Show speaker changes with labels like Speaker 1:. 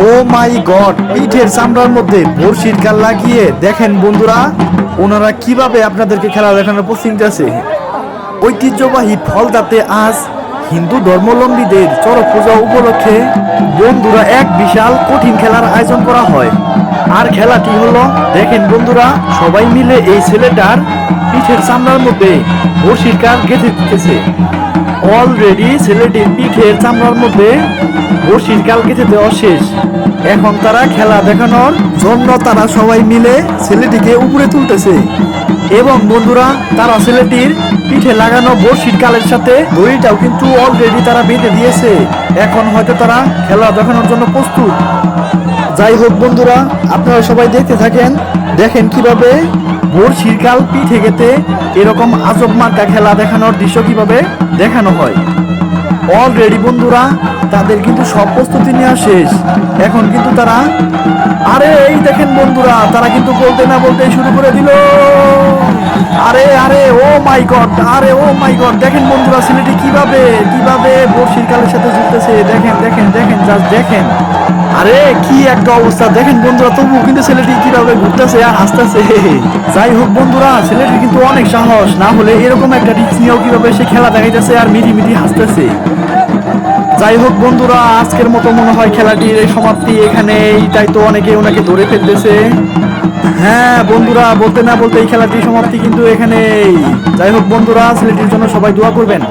Speaker 1: ও মাই god, পিঠের চামড়ার মধ্যে বড়শির কাল লাগিয়ে দেখেন বন্ধুরা ওনারা কিভাবে আপনাদেরকে খেলা দেখানোর প্রস্তুতি আছে। ঐতিহ্যবাহী ফলতাতে আজ হিন্দু ধর্মাবলম্বীদের চড়ক পূজা উপলক্ষে বন্ধুরা এক বিশাল কঠিন খেলার আয়োজন করা হয়। আর খেলাটি হলো, দেখেন বন্ধুরা সবাই মিলে এই ছেলেটার পিঠের চামড়ার মধ্যে বড়শির কাল গেঁথে দিতেছে। অলরেডি ছেলেটির পিঠের চামড়ার মধ্যে বড়শির কাল গেঁথে দেওয়া শেষ। এখন তারা খেলা দেখানোর জন্য তারা সবাই মিলে ছেলেটিকে উপরে তুলতেছে এবং বন্ধুরা তারা ছেলেটির পিঠে লাগানো বড়শির কালের সাথে দড়িটাও কিন্তু অলরেডি তারা বেঁধে দিয়েছে। এখন হয়তো তারা খেলা দেখানোর জন্য প্রস্তুত। যাই হোক বন্ধুরা, আপনারা সবাই দেখতে থাকেন, দেখেন কিভাবে বড়শির কাল পিঠে গেতে এরকম আজব মার্কা খেলা দেখানোর দৃশ্য কিভাবে দেখানো হয়। অলরেডি বন্ধুরা তাদের কিন্তু সব প্রস্তুতি নেওয়া শেষ। এখন কিন্তু তারা আরে এই দেখেন বন্ধুরা তারা কিন্তু বলতে না বলতে শুরু করে দিল। আরে আরে ও মাই গড, আরে ও মাই গড, দেখেন বন্ধুরা ছেলেটি কিভাবে কিভাবে বড়শির কালের সাথে ঝুলতেছে। দেখেন দেখেন দেখেন জাস্ট দেখেন, আরে কি একটা অবস্থা দেখেন বন্ধুরা। তবুও কিন্তু ছেলেটি কিভাবে ঘুরতেছে আর হাসতেছে। যাই হোক বন্ধুরা ছেলেটি কিন্তু অনেক সাহস, না হলে এরকম একটা রিস্ক নিয়েও কিভাবে সে খেলা দেখাইতেছে আর মিটি মিটি হাসতেছে। যাই হোক বন্ধুরা আজকের মতো মনে হয় খেলাটির এই সমাপ্তি এখানেই, তাই তো অনেকে ওনাকে ধরে ফেলতেছে। হ্যাঁ বন্ধুরা বলতে না বলতে এই খেলাটির সমাপ্তি কিন্তু এখানেই। যাই হোক বন্ধুরা ছেলেটির জন্য সবাই দোয়া করবেন।